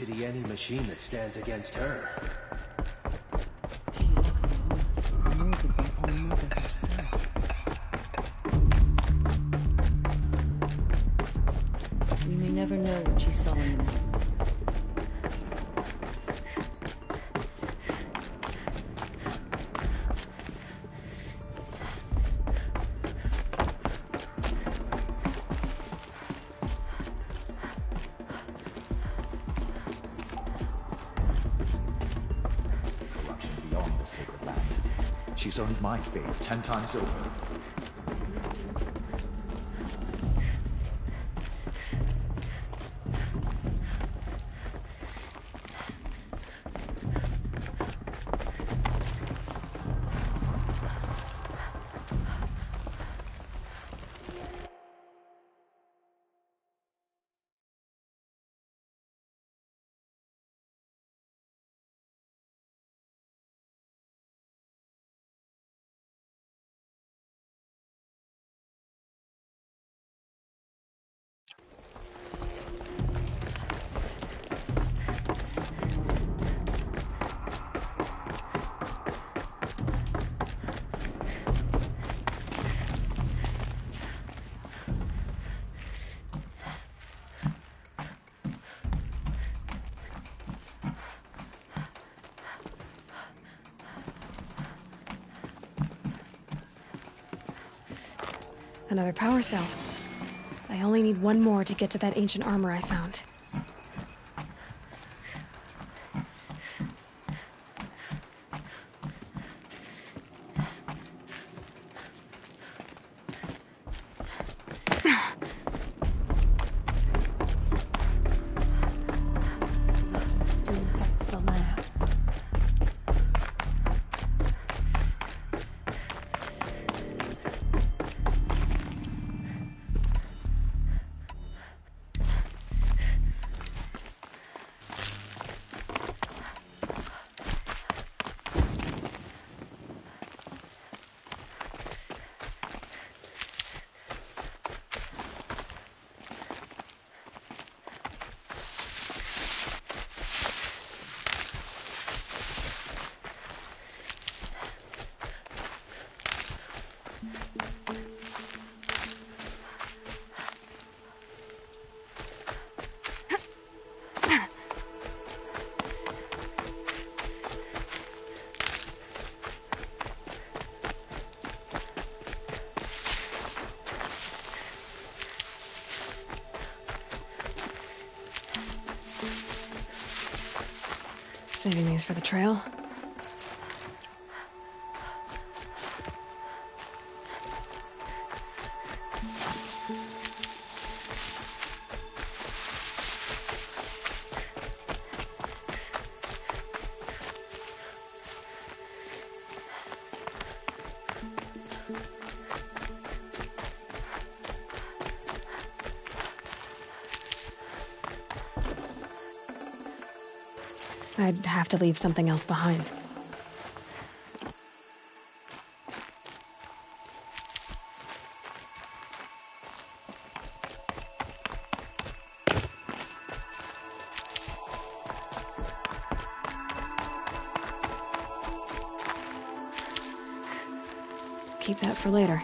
pity any machine that stands against her. She looks almost more than her own mother herself. We may never know what she saw in the man. She's earned my faith 10 times over. Another power cell. I only need one more to get to that ancient armor I found. Still affects the lab. Saving these for the trail. I'd have to leave something else behind. Keep that for later.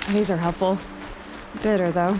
These are helpful. Bitter, though.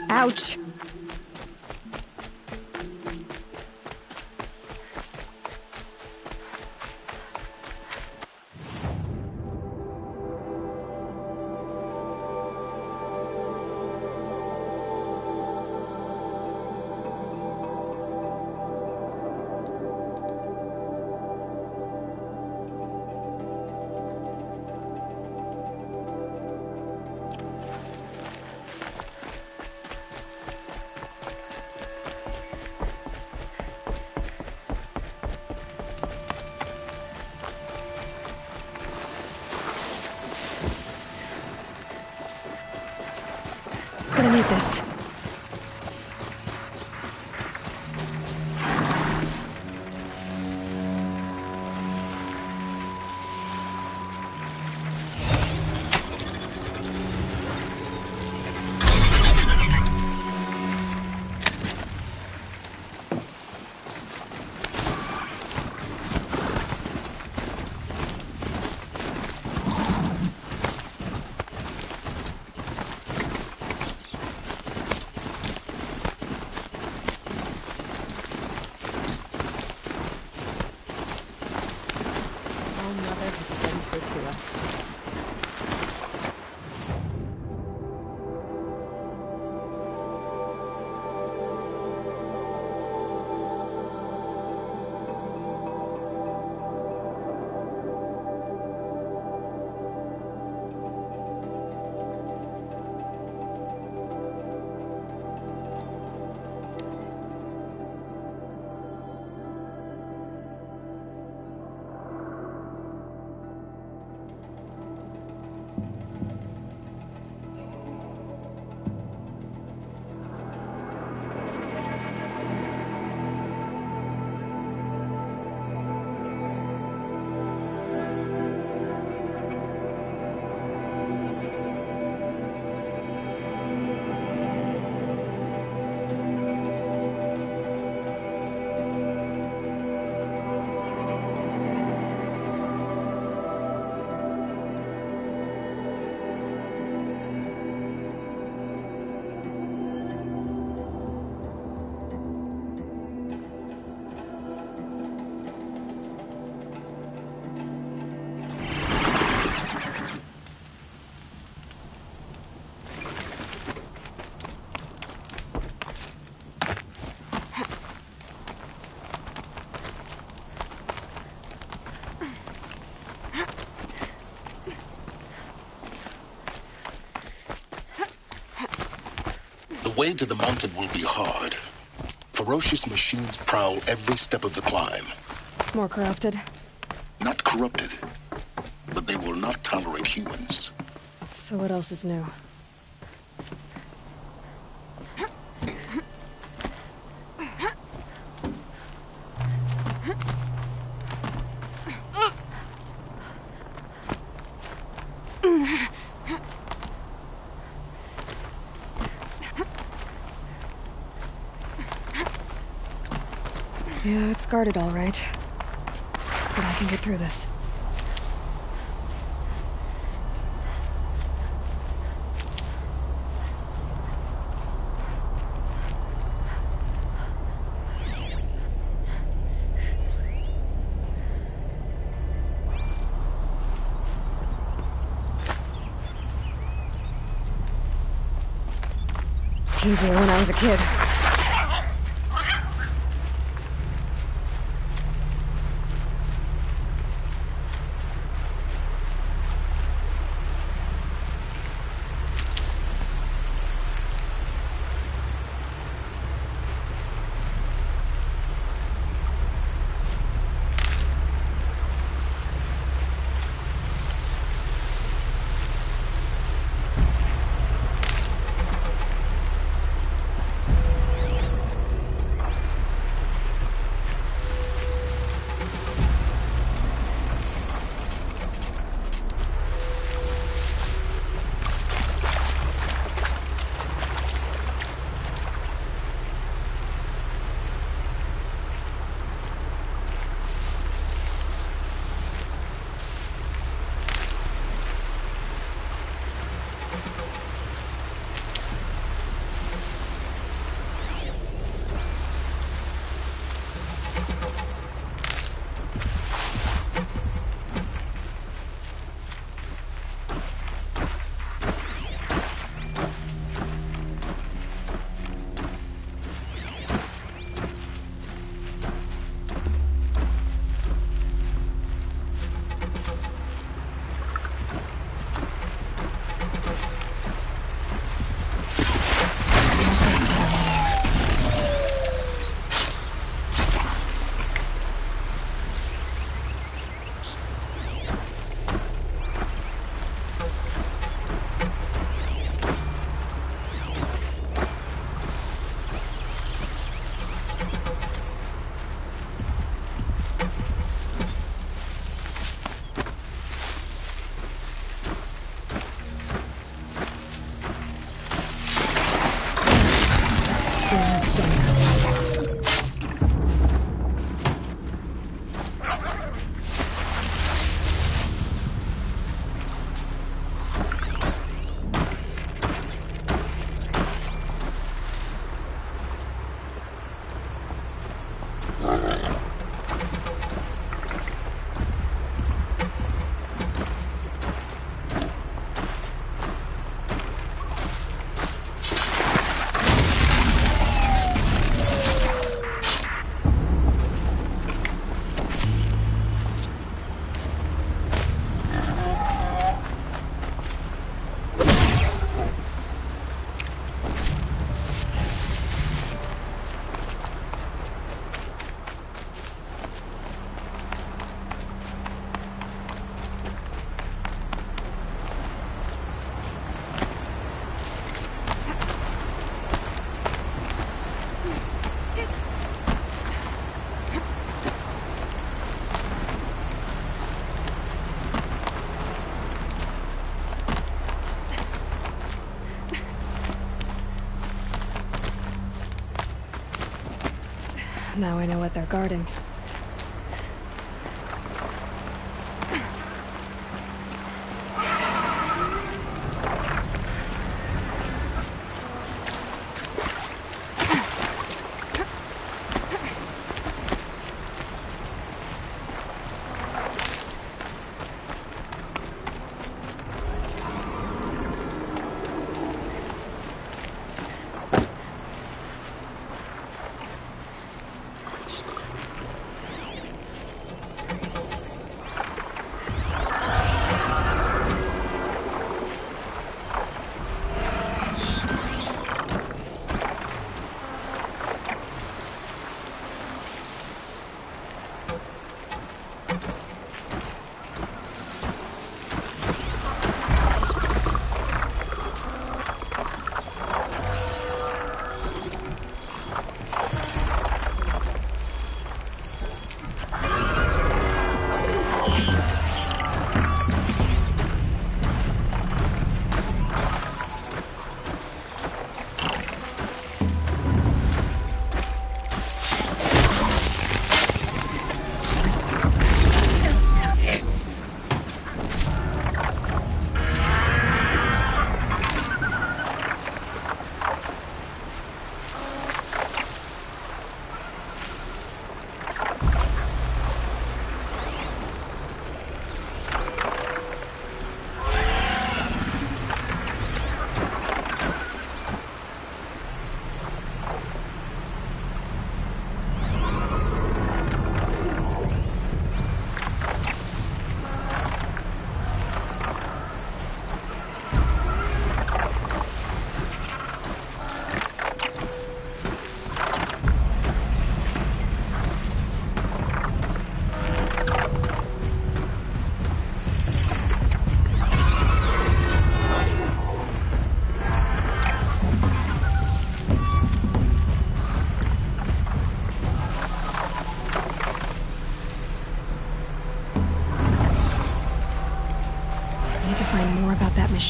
Ouch! Gonna need this. The way to the mountain will be hard. Ferocious machines prowl every step of the climb. More corrupted. Not corrupted, but they will not tolerate humans. So what else is new? Yeah, it's guarded all right. But I can get through this. easier when I was a kid. Now I know what they're guarding.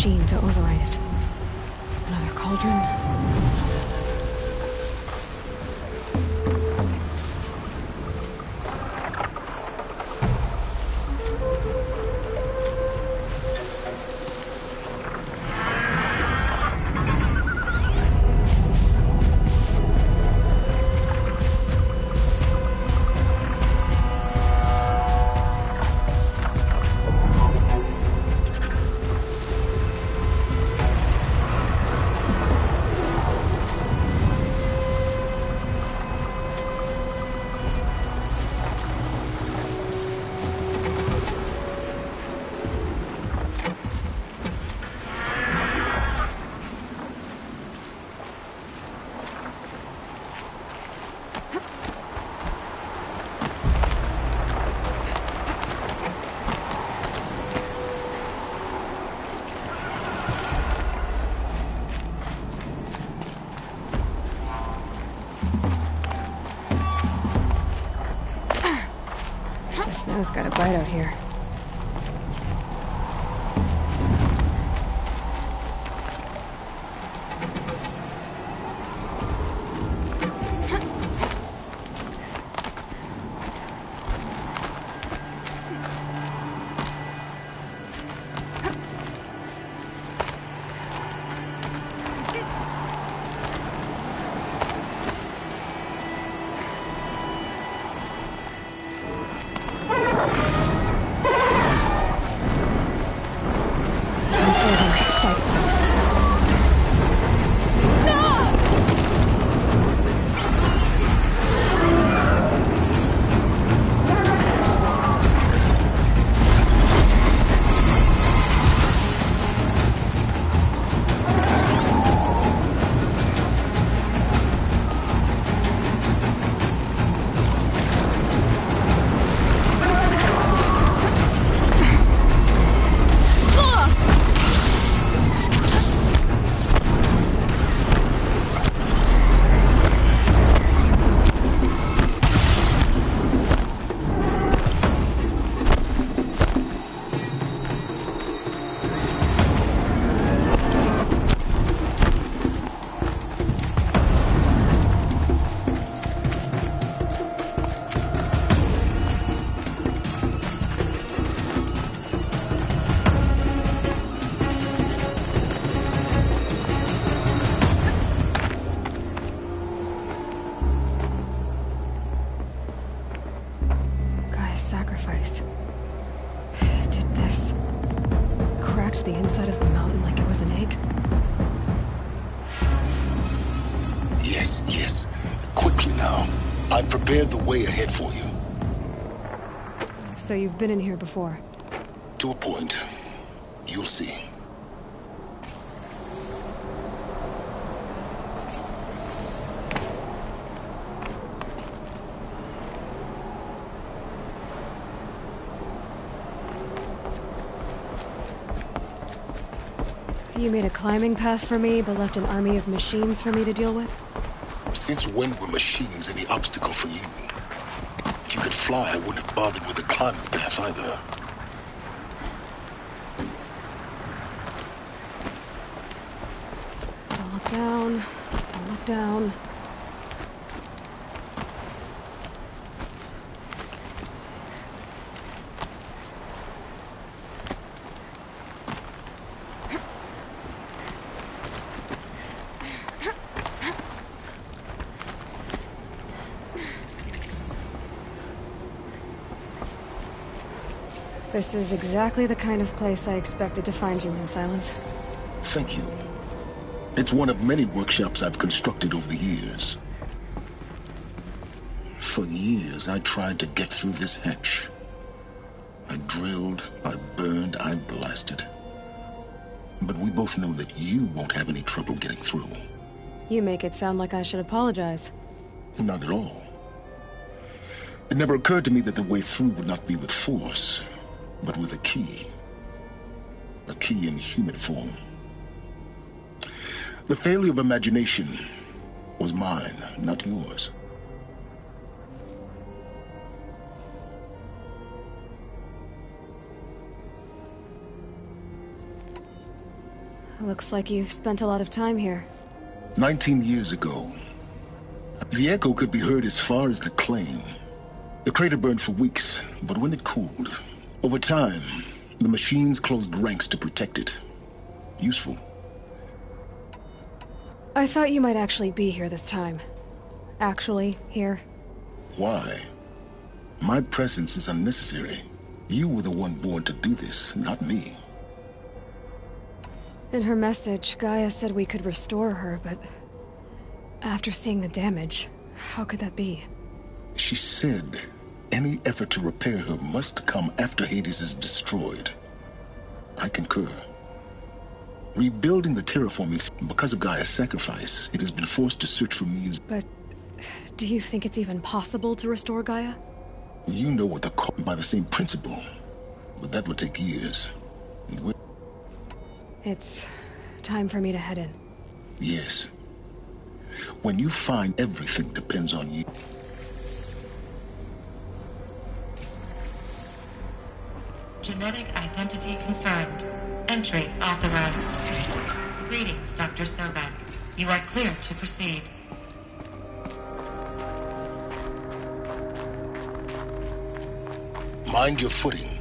machine to override it. Another cauldron? The snow's got a bite out here. Sacrifice. It did this. Cracked the inside of the mountain like it was an egg. Yes, yes. Quickly now. I've prepared the way ahead for you. So you've been in here before? To a point. You'll see. You made a climbing path for me, but left an army of machines for me to deal with? Since when were machines any obstacle for you? If you could fly, I wouldn't have bothered with a climbing path either. Don't look down. Don't look down. This is exactly the kind of place I expected to find you in, Silence. Thank you. It's one of many workshops I've constructed over the years. For years, I tried to get through this hatch. I drilled, I burned, I blasted. But we both know that you won't have any trouble getting through. You make it sound like I should apologize. Not at all. It never occurred to me that the way through would not be with force, but with a key. A key in human form. The failure of imagination was mine, not yours. Looks like you've spent a lot of time here. 19 years ago, the echo could be heard as far as the claim. The crater burned for weeks, but when it cooled, over time, the machines closed ranks to protect it. Useful. I thought you might actually be here this time. Actually, here. Why? My presence is unnecessary. You were the one born to do this, not me. In her message, Gaia said we could restore her, but... after seeing the damage, how could that be? She said any effort to repair her must come after Hades is destroyed. I concur. Rebuilding the terraforming, because of Gaia's sacrifice, it has been forced to search for means. But... do you think it's even possible to restore Gaia? You know what they're called by the same principle, but that would take years. It's time for me to head in. Yes. When you find everything depends on you. Genetic identity confirmed. Entry authorized. Greetings, Dr. Sobek. You are clear to proceed. Mind your footing.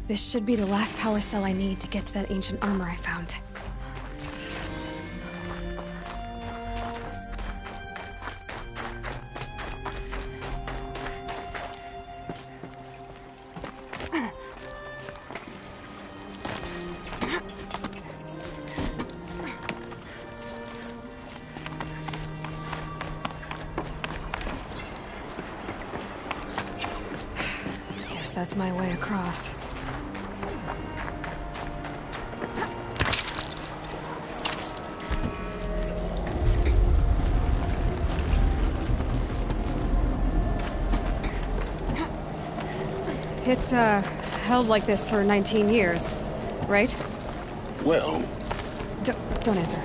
This should be the last power cell I need to get to that ancient armor I found. Guess that's my way across. It's, held like this for 19 years, right? Well, Don't answer.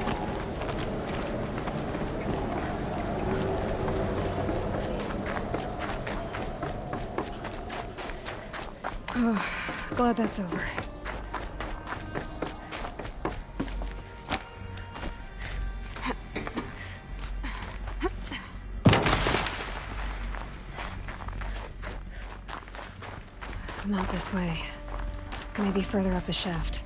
Oh, glad that's over. Not this way. Maybe further up the shaft.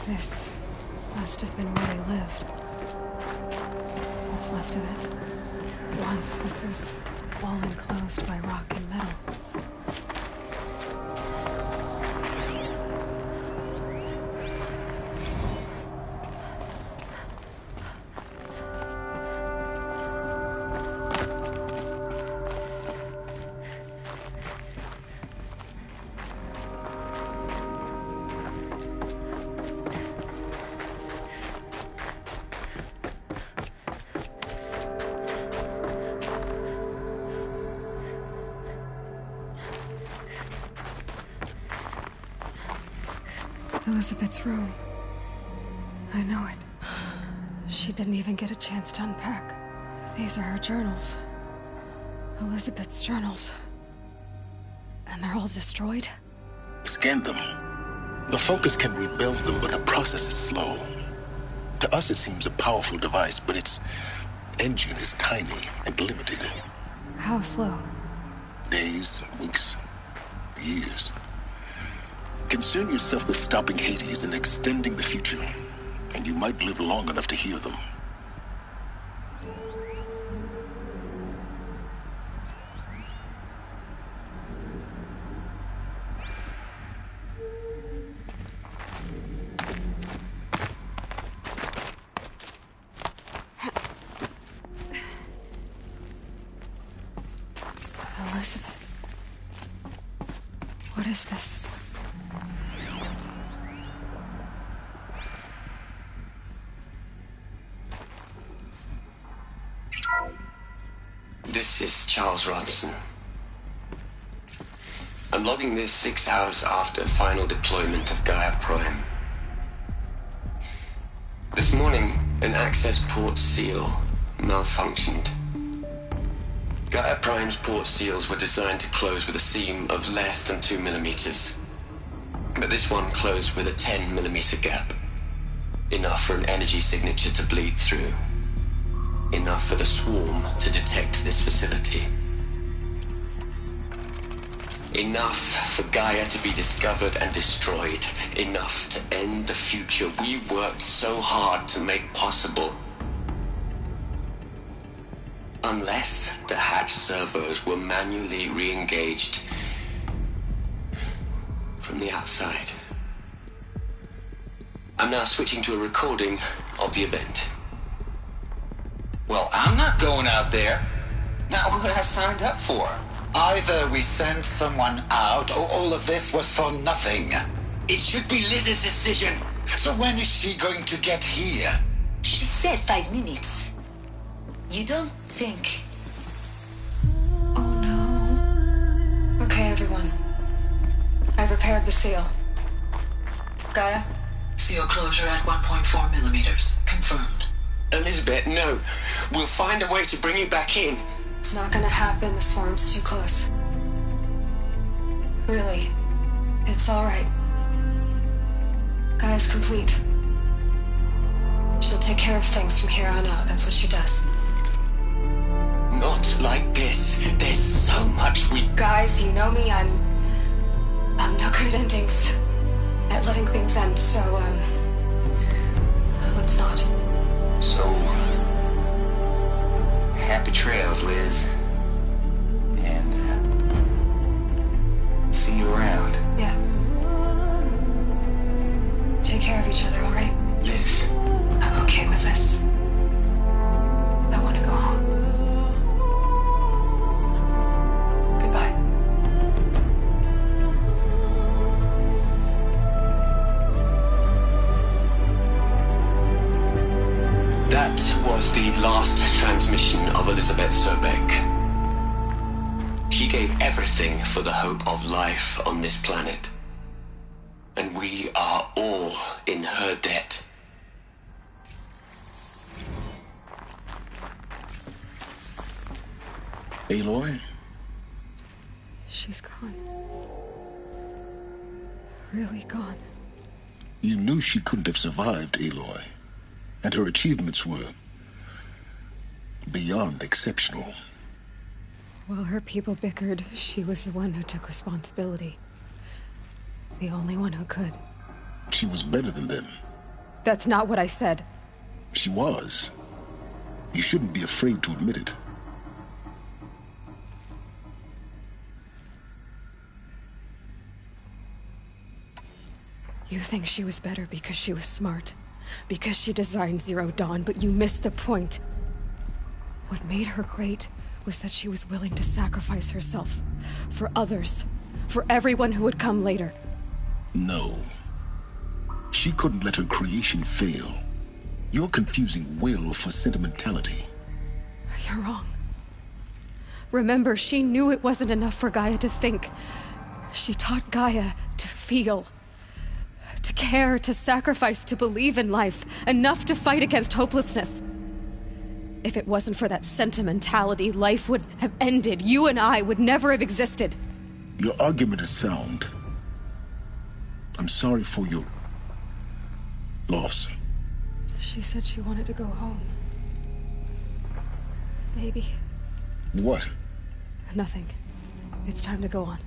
This must have been where they lived. What's left of it? Once this was all enclosed by rock and metal. Elizabeth's room. I know it. She didn't even get a chance to unpack. These are her journals. Elizabeth's journals. And they're all destroyed? Scan them. The Focus can rebuild them, but the process is slow. To us, it seems a powerful device, but its engine is tiny and limited. How slow? Days, weeks, years. Concern yourself with stopping Hades and extending the future, and you might live long enough to hear them. Elizabeth. What is this? This is Charles Ronson. I'm logging this 6 hours after final deployment of Gaia Prime. This morning, an access port seal malfunctioned. Gaia Prime's port seals were designed to close with a seam of less than 2 millimeters. But this one closed with a 10 millimeter gap. Enough for an energy signature to bleed through. Enough for the swarm to detect this facility. Enough for Gaia to be discovered and destroyed. Enough to end the future we worked so hard to make possible. Unless the hatch servos were manually re-engaged from the outside. I'm now switching to a recording of the event. Well, I'm not going out there. Not what I signed up for. Either we send someone out, or all of this was for nothing. It should be Liz's decision. So when is she going to get here? She said 5 minutes. You don't think... Oh no. Okay, everyone. I've repaired the seal. Gaia? Seal closure at 1.4 millimeters. Confirmed. Elizabeth, no. We'll find a way to bring you back in. It's not gonna happen. The swarm's too close. Really. It's alright. Gaia's complete. She'll take care of things from here on out. That's what she does. Not like this. There's so much we... Guys, you know me. I'm no good at endings. At letting things end, so, let's not. So... happy trails, Liz. And, see you around. Yeah. Take care of each other, alright? Liz. I'm okay with this. I want to go home. Goodbye. That was the last transmission of Elizabeth Sobeck. She gave everything for the hope of life on this planet. And we are all in her debt. Aloy? She's gone. Really gone. You knew she couldn't have survived, Aloy. And her achievements were beyond exceptional. While her people bickered, she was the one who took responsibility. The only one who could. She was better than them. That's not what I said. She was. You shouldn't be afraid to admit it. You think she was better because she was smart, because she designed Zero Dawn, but you missed the point. What made her great was that she was willing to sacrifice herself for others, for everyone who would come later. No. She couldn't let her creation fail. You're confusing will for sentimentality. You're wrong. Remember, she knew it wasn't enough for Gaia to think. She taught Gaia to feel, to care to sacrifice to believe in life, enough to fight against hopelessness. If it wasn't for that sentimentality, life would have ended. You and I would never have existed. Your argument is sound. I'm sorry for your loss. She said she wanted to go home. Maybe. What? Nothing. It's time to go on.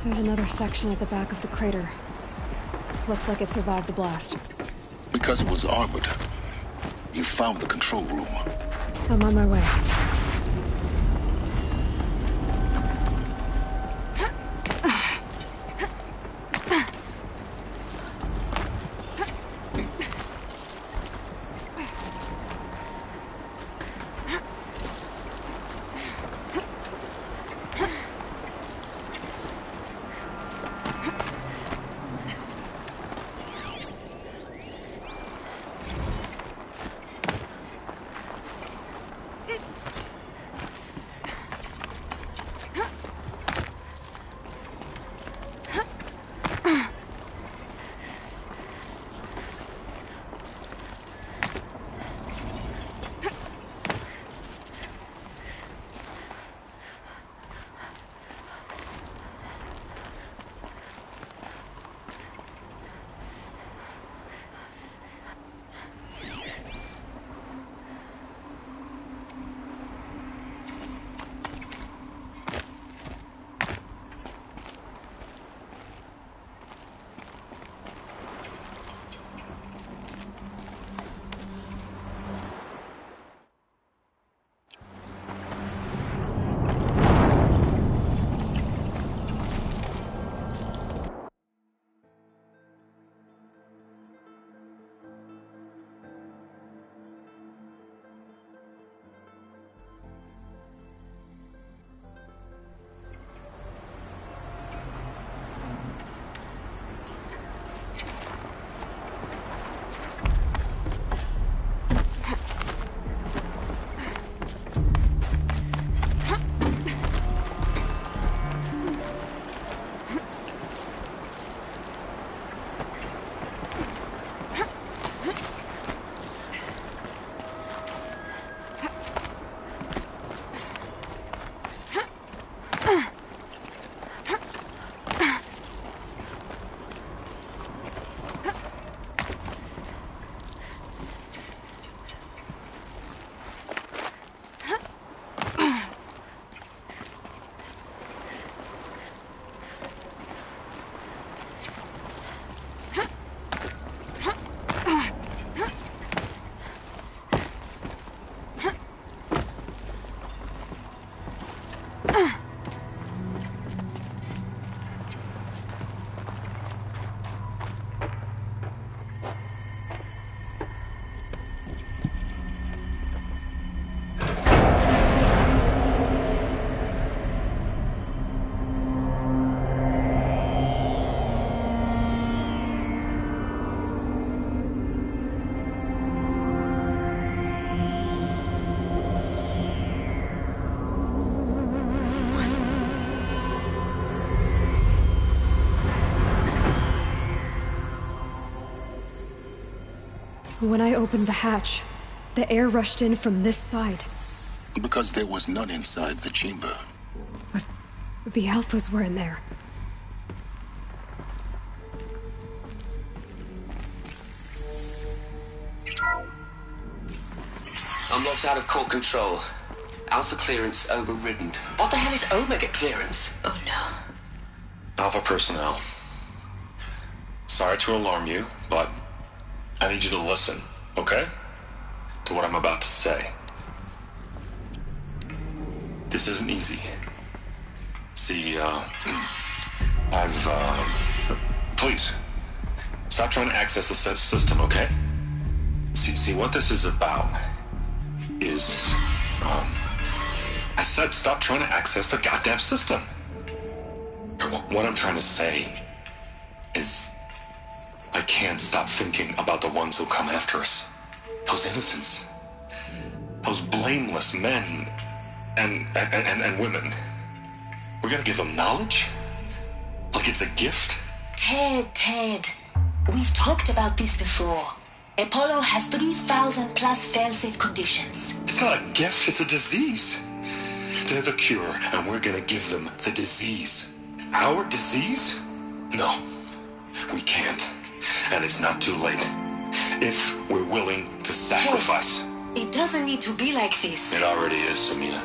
There's another section at the back of the crater. Looks like it survived the blast. Because it was armored. You found the control room. I'm on my way. When I opened the hatch, the air rushed in from this side. Because there was none inside the chamber. But the Alphas were in there. I'm locked out of core control. Alpha clearance overridden. What the hell is Omega clearance? Oh no. Alpha personnel. Sorry to alarm you, but I need you to listen, okay? To what I'm about to say. This isn't easy. See, please, stop trying to access the system, okay? See, what this is about is, I said stop trying to access the goddamn system. What I'm trying to say is, I can't stop thinking about the ones who come after us. Those innocents. Those blameless men and women. We're gonna give them knowledge? Like it's a gift? Ted. We've talked about this before. Apollo has 3,000 plus fail-safe conditions. It's not a gift, it's a disease. They're the cure, and we're gonna give them the disease. Our disease? No, we can't. And it's not too late. If we're willing to sacrifice. Ted, it doesn't need to be like this. It already is, Samina.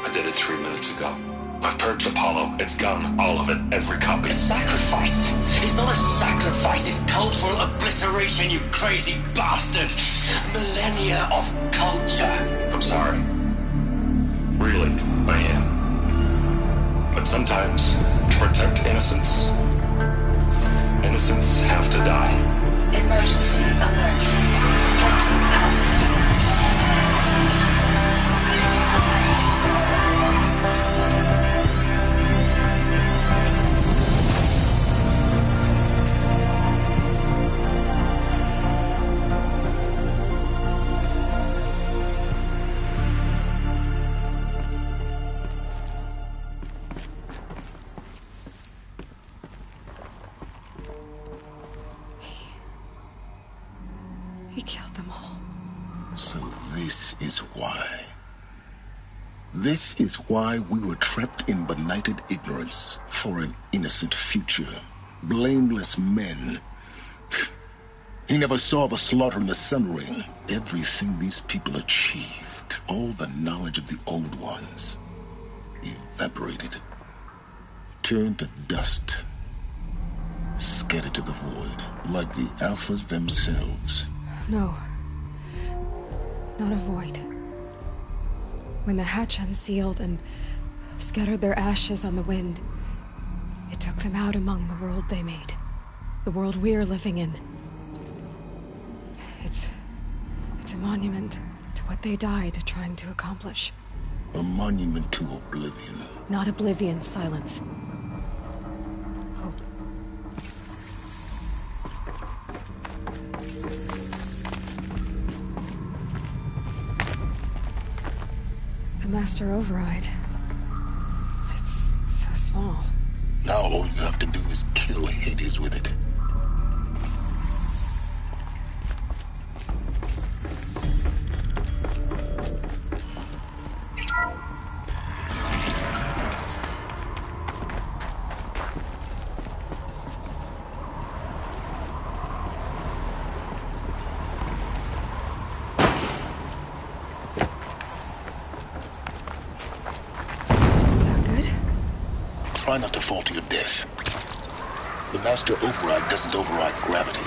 I did it 3 minutes ago. I've purged Apollo. It's gone. All of it. Every copy. Sacrifice? It's not a sacrifice. It's cultural obliteration, you crazy bastard. Millennia of culture. I'm sorry. Really, I am. But sometimes, to protect innocence, innocents have to die. Emergency alert. Detecting atmosphere. He killed them all. So this is why. This is why we were trapped in benighted ignorance for an innocent future. Blameless men. He never saw the slaughter in the Sun Ring. Everything these people achieved, all the knowledge of the old ones, evaporated, turned to dust, scattered to the void, like the Alphas themselves. No. Not a void. When the hatch unsealed and scattered their ashes on the wind, it took them out among the world they made. The world we're living in. It's a monument to what they died trying to accomplish. A monument to oblivion. Not oblivion, Silence. Hope. The Master Override. It's so small. Now all you have to do is kill Hades with it. Try not to fall to your death. The Master Override doesn't override gravity.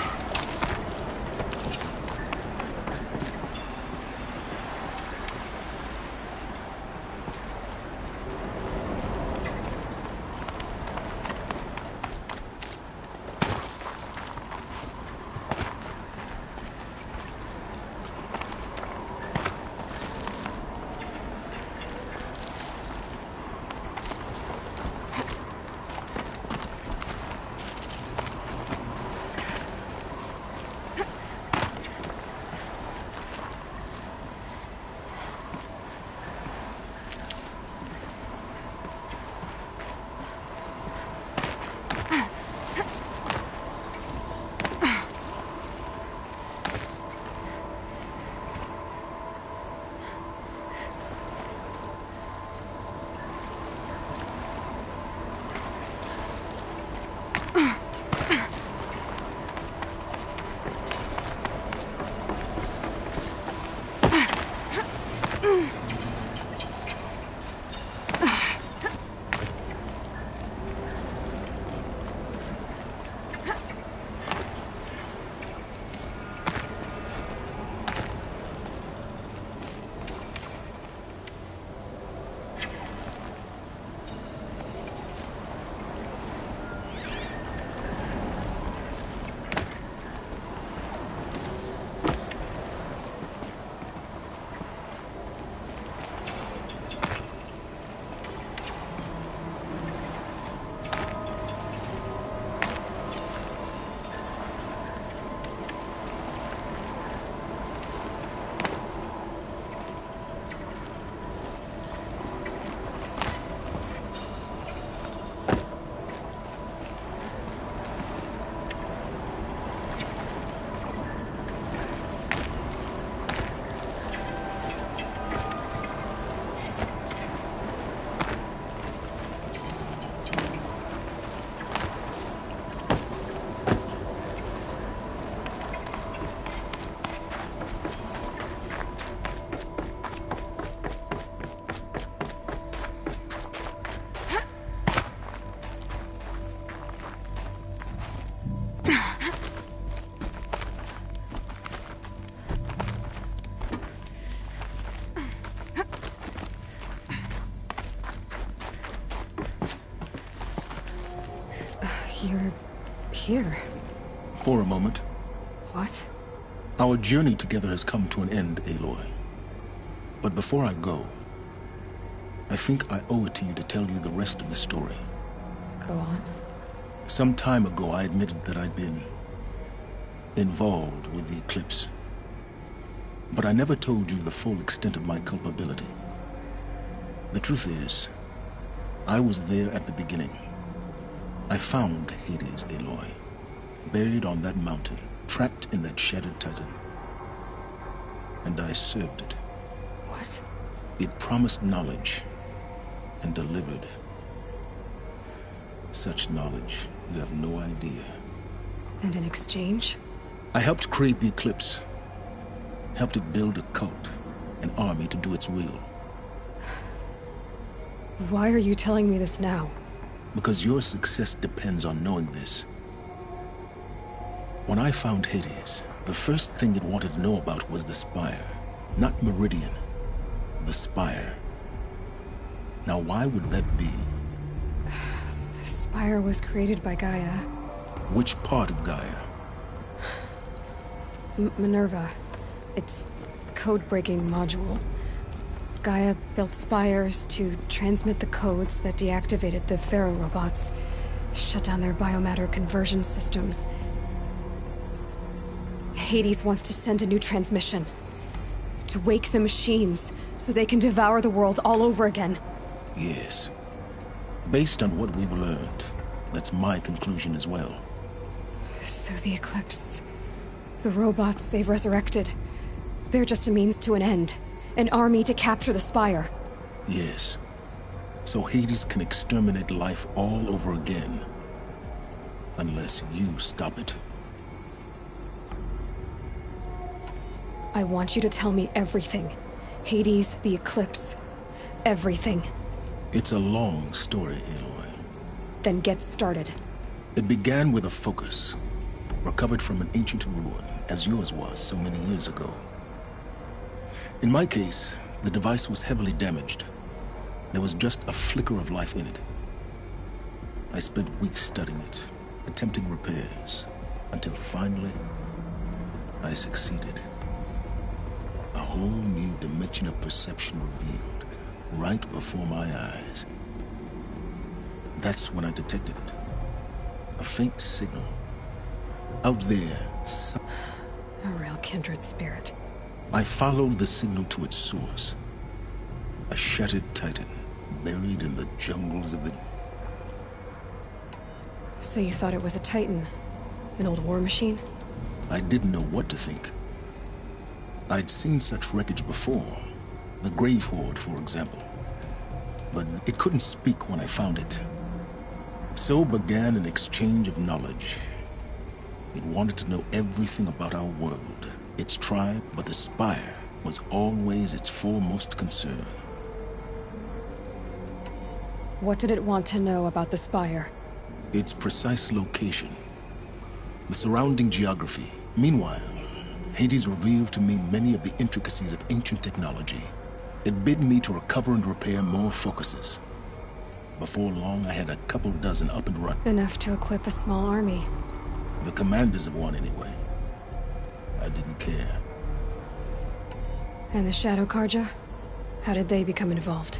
You're here. For a moment. What? Our journey together has come to an end, Aloy. But before I go, I think I owe it to you to tell you the rest of the story. Go on. Some time ago, I admitted that I'd been involved with the Eclipse. But I never told you the full extent of my culpability. The truth is, I was there at the beginning. I found Hades, Aloy, buried on that mountain, trapped in that shattered Titan. And I served it. What? It promised knowledge and delivered. Such knowledge, you have no idea. And in exchange? I helped create the Eclipse. Helped it build a cult, an army to do its will. Why are you telling me this now? Because your success depends on knowing this. When I found Hades, the first thing it wanted to know about was the Spire. Not Meridian. The Spire. Now why would that be? The Spire was created by Gaia. Which part of Gaia? Minerva. It's code-breaking module. Gaia built spires to transmit the codes that deactivated the Pharaoh robots, shut down their biomatter conversion systems. Hades wants to send a new transmission. To wake the machines, so they can devour the world all over again. Yes. Based on what we've learned, that's my conclusion as well. So the Eclipse... the robots they've resurrected... they're just a means to an end. An army to capture the Spire. Yes. So Hades can exterminate life all over again. Unless you stop it. I want you to tell me everything. Hades, the Eclipse. Everything. It's a long story, Aloy. Then get started. It began with a focus. Recovered from an ancient ruin, as yours was so many years ago. In my case, the device was heavily damaged. There was just a flicker of life in it. I spent weeks studying it, attempting repairs, until finally, I succeeded. A whole new dimension of perception revealed, right before my eyes. That's when I detected it. A faint signal. Out there, A real kindred spirit. I followed the signal to its source. A shattered Titan, buried in the jungles of the... So you thought it was a Titan? An old war machine? I didn't know what to think. I'd seen such wreckage before. The Grave Horde, for example. But it couldn't speak when I found it. So began an exchange of knowledge. It wanted to know everything about our world, its tribe, but the Spire was always its foremost concern. What did it want to know about the Spire? Its precise location. The surrounding geography. Meanwhile, Hades revealed to me many of the intricacies of ancient technology. It bid me to recover and repair more focuses. Before long, I had a couple dozen up and running. Enough to equip a small army. The commanders of one, anyway. I didn't care. And the Shadow Carja? How did they become involved?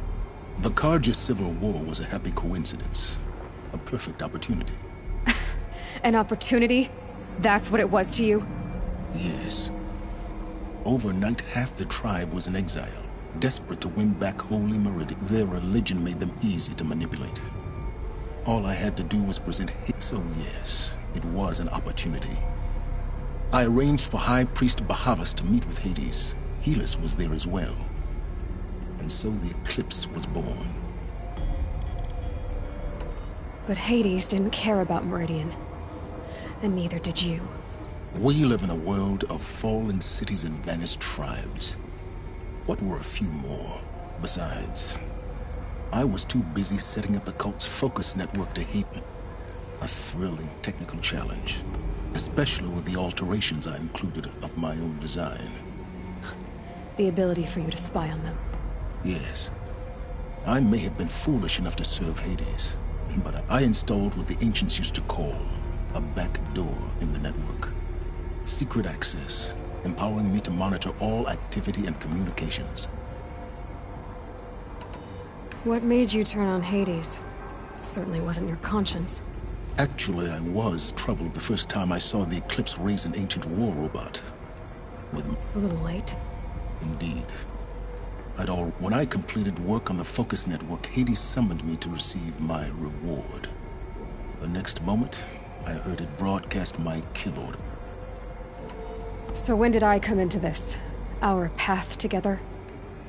The Carja Civil War was a happy coincidence. A perfect opportunity. An opportunity? That's what it was to you? Yes. Overnight, half the tribe was in exile, desperate to win back Holy Meridian. Their religion made them easy to manipulate. All I had to do was present Hades. So yes, it was an opportunity. I arranged for High Priest Bahavas to meet with Hades. Helis was there as well. And so the Eclipse was born. But Hades didn't care about Meridian. And neither did you. We live in a world of fallen cities and vanished tribes. What were a few more? Besides, I was too busy setting up the cult's focus network to hate me. A thrilling technical challenge, especially with the alterations I included of my own design. The ability for you to spy on them. Yes. I may have been foolish enough to serve Hades. but I installed what the ancients used to call a back door in the network. Secret access, empowering me to monitor all activity and communications. What made you turn on Hades? It certainly wasn't your conscience. Actually, I was troubled the first time I saw the Eclipse raise an ancient war robot. A little late. Indeed. When I completed work on the Focus Network, Hades summoned me to receive my reward. The next moment, I heard it broadcast my kill order. So when did I come into this? Our path together?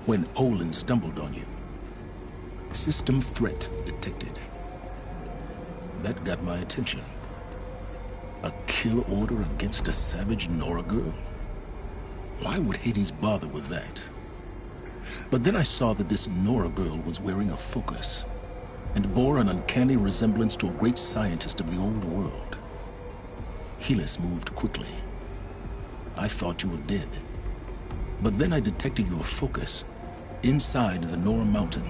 When Olin stumbled on you. System threat detected. That got my attention. A kill order against a savage Nora girl? Why would Hades bother with that? But then I saw that this Nora girl was wearing a focus, and bore an uncanny resemblance to a great scientist of the old world. Helis moved quickly. I thought you were dead. But then I detected your focus inside the Nora mountain.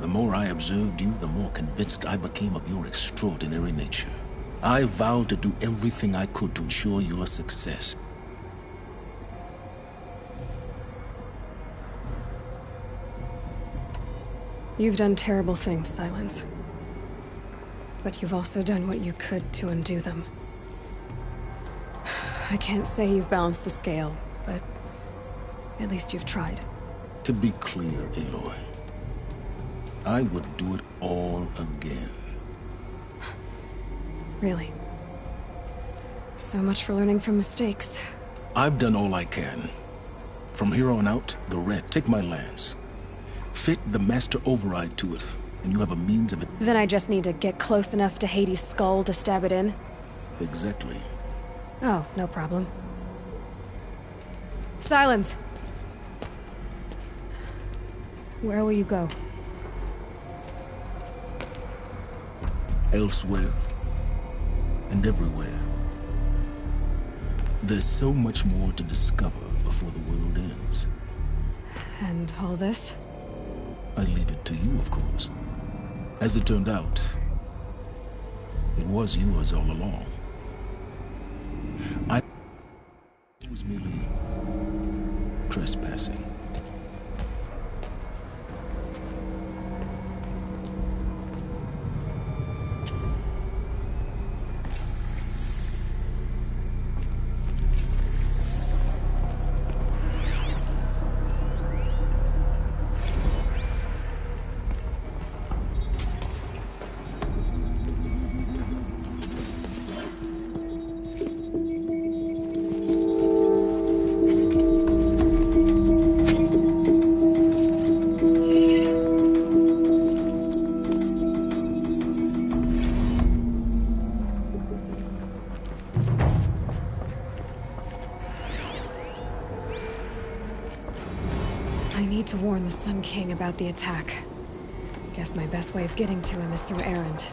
The more I observed you, the more convinced I became of your extraordinary nature. I vowed to do everything I could to ensure your success. You've done terrible things, Silence. But you've also done what you could to undo them. I can't say you've balanced the scale, but at least you've tried. To be clear, Aloy, I would do it all again. Really? So much for learning from mistakes. I've done all I can. From here on out, the red, take my lance. Fit the master override to it, and you have a means of it. Then I just need to get close enough to Hades' skull to stab it in? Exactly. Oh, no problem. Silence! Where will you go? Elsewhere. And everywhere. There's so much more to discover before the world ends. And all this? I leave it to you, of course. As it turned out, it was yours all along. I was merely trespassing. To warn the Sun King about the attack. Guess my best way of getting to him is through Erend.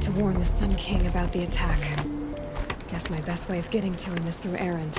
need to warn the Sun King about the attack. Guess my best way of getting to him is through Erend.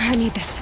I need this.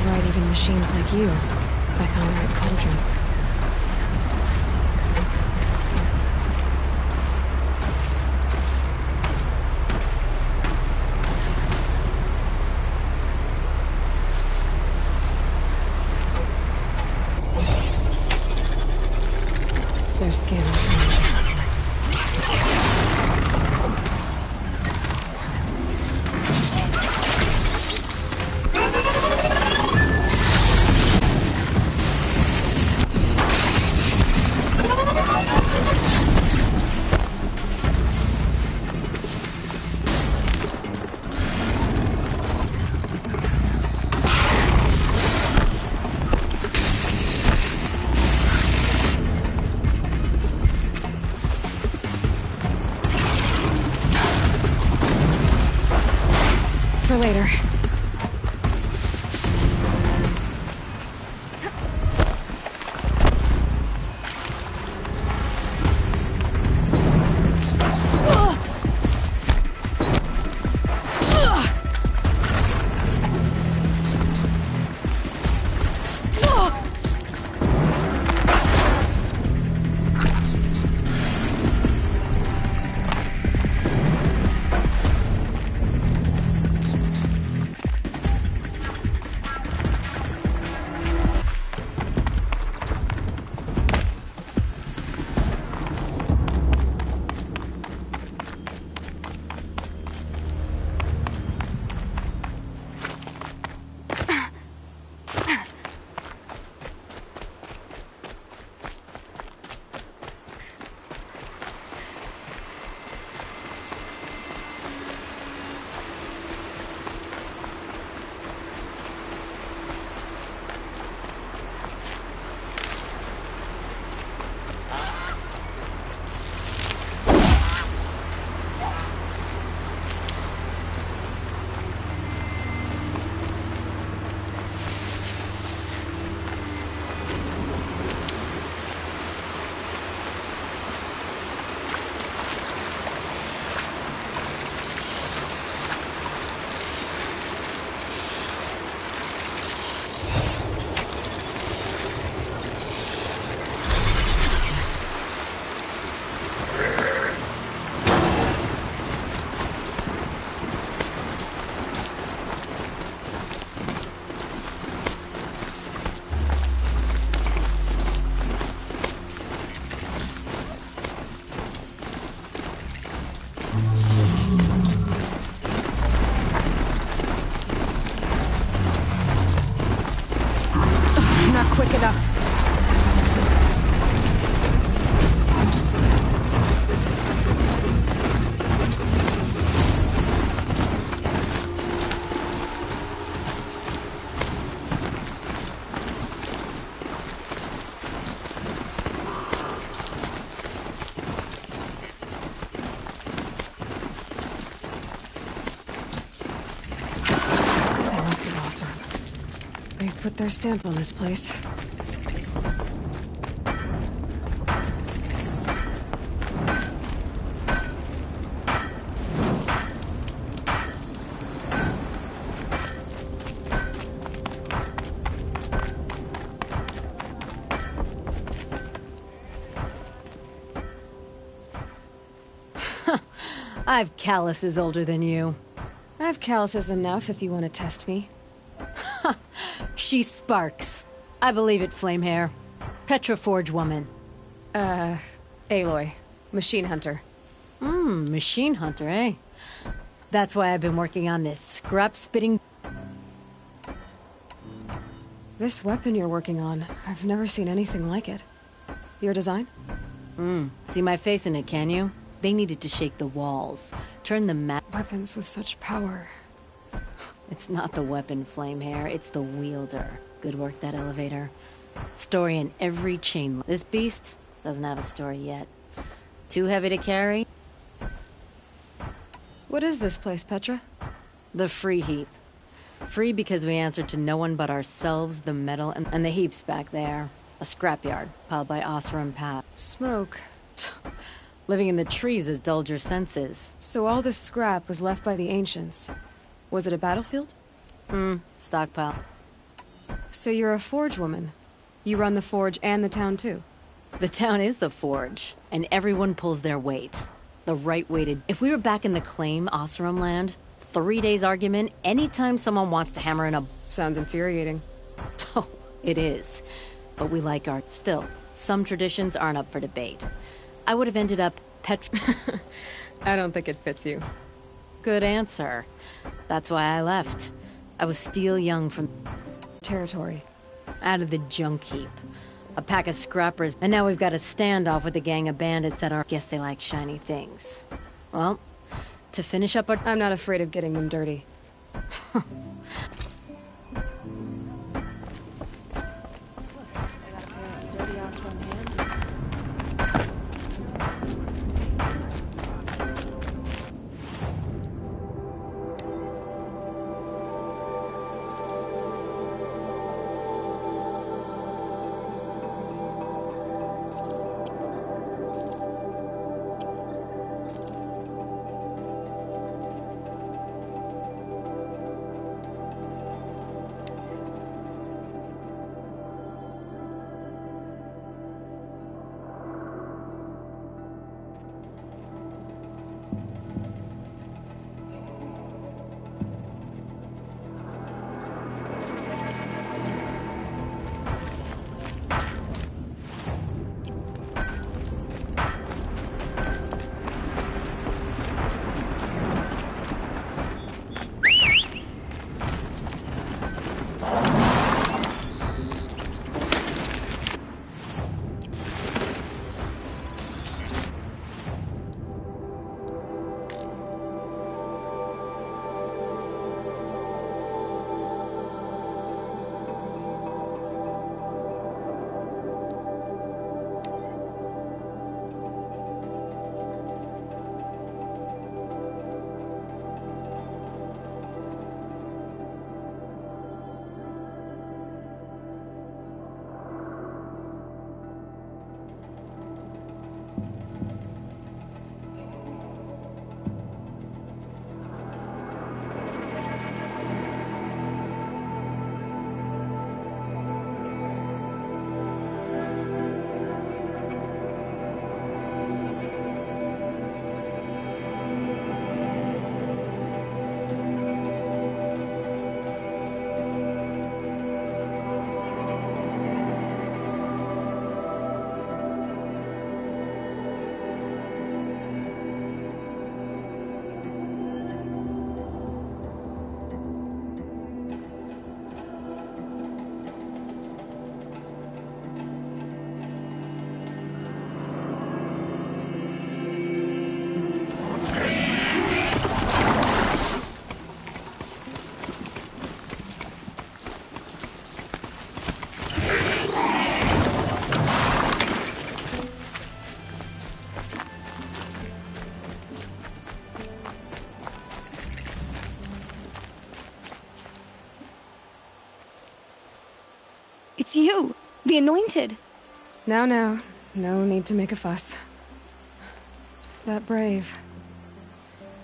override even machines like you, if I found the right cauldron. They're scanning. For later. Quick enough. That must be awesome. They've put their stamp on this place. I've calluses older than you. I have calluses enough if you want to test me. She sparks. I believe it, Flamehair. Petra Forge woman. Aloy. Machine hunter. Machine hunter, eh? That's why I've been working on this scrap-spitting... This weapon you're working on, I've never seen anything like it. Your design? See my face in it, can you? They needed to shake the walls. Turn the Weapons with such power. It's not the weapon, Flamehair. It's the wielder. Good work, that elevator. Story in every chain. This beast doesn't have a story yet. Too heavy to carry? What is this place, Petra? The Free Heap. Free because we answer to no one but ourselves, the metal, and the heaps back there. A scrapyard, piled by Oseram Path. Smoke. Living in the trees has dulled your senses. So all this scrap was left by the ancients. Was it a battlefield? Stockpile. So you're a Forge woman. You run the Forge and the town too. The town is the Forge, and everyone pulls their weight. The right weighted. If we were back in the Claim Oseram land, 3 days argument anytime someone wants to hammer in a... Sounds infuriating. Oh, it is. But we like our... Still, some traditions aren't up for debate. I would have ended up I don't think it fits you. Good answer. That's why I left. I was still young from... Territory. Out of the junk heap. A pack of scrappers, and now we've got a standoff with a gang of bandits that are... Guess they like shiny things. Well, to finish up our... I'm not afraid of getting them dirty. It's you, the Anointed. Now, no need to make a fuss. That Brave.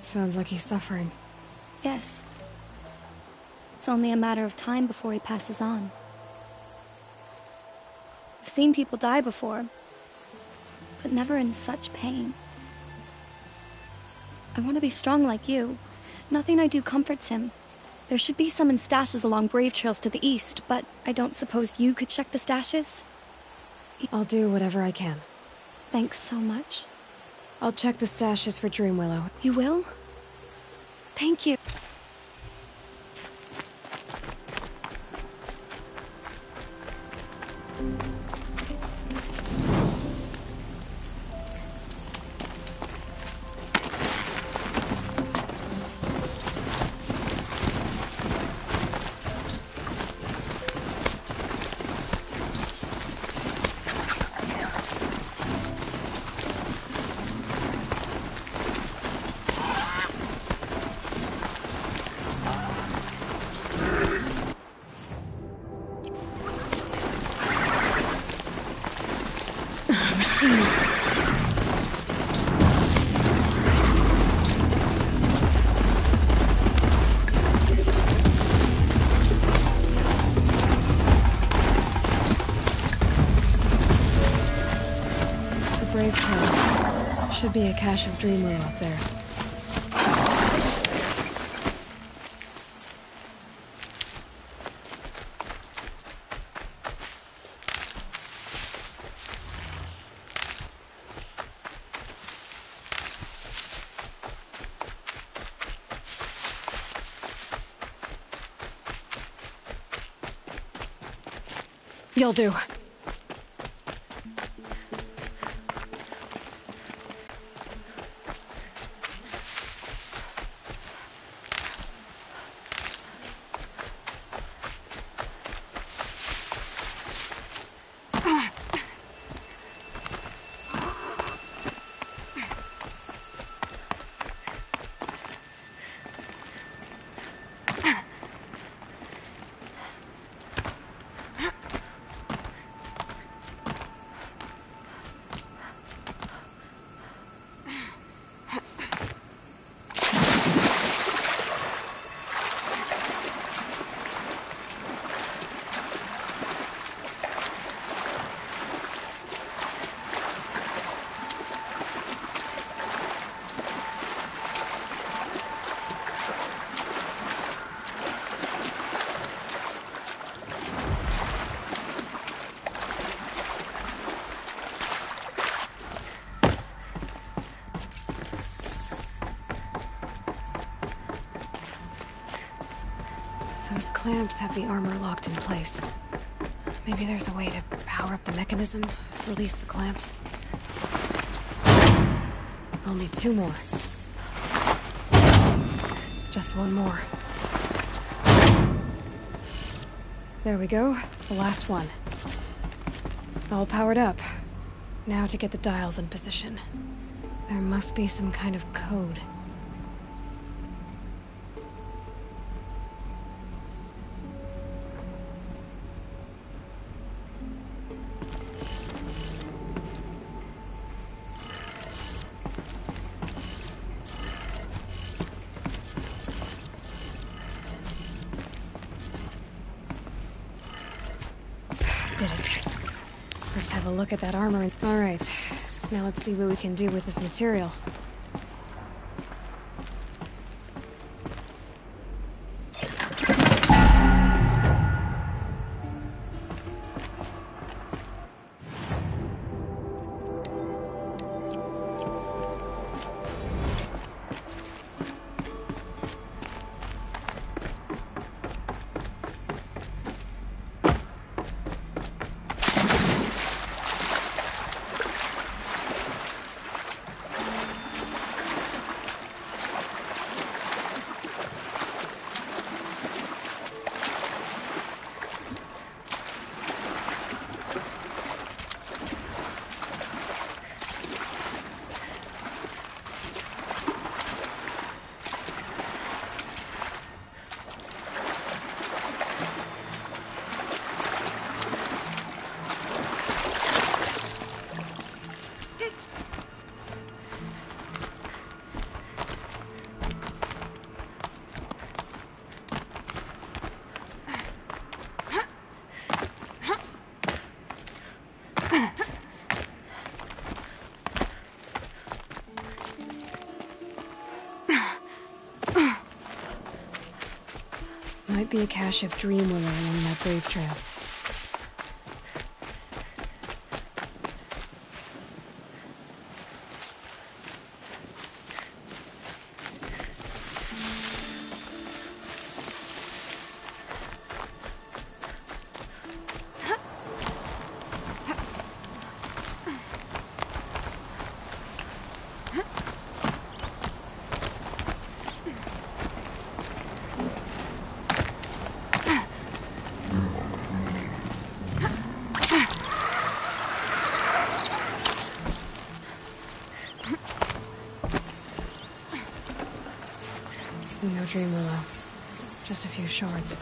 Sounds like he's suffering. Yes. It's only a matter of time before he passes on. I've seen people die before, but never in such pain. I want to be strong like you. Nothing I do comforts him. There should be some in stashes along Brave Trails to the east, but I don't suppose you could check the stashes? I'll do whatever I can. Thanks so much. I'll check the stashes for Dreamwillow. You will? Thank you. brave trail. Should be a cache of Dreamwheel up there. You'll do. Those clamps have the armor locked in place. Maybe there's a way to power up the mechanism, release the clamps. I'll need 2 more. Just 1 more. There we go, the last one. All powered up. Now to get the dials in position. There must be some kind of code. Look at that armor. All right, now let's see what we can do with this material. Might be a cache of Dreamwheel along that brave trail. No Dreamwheel, just a few shards.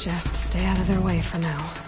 Just stay out of their way for now.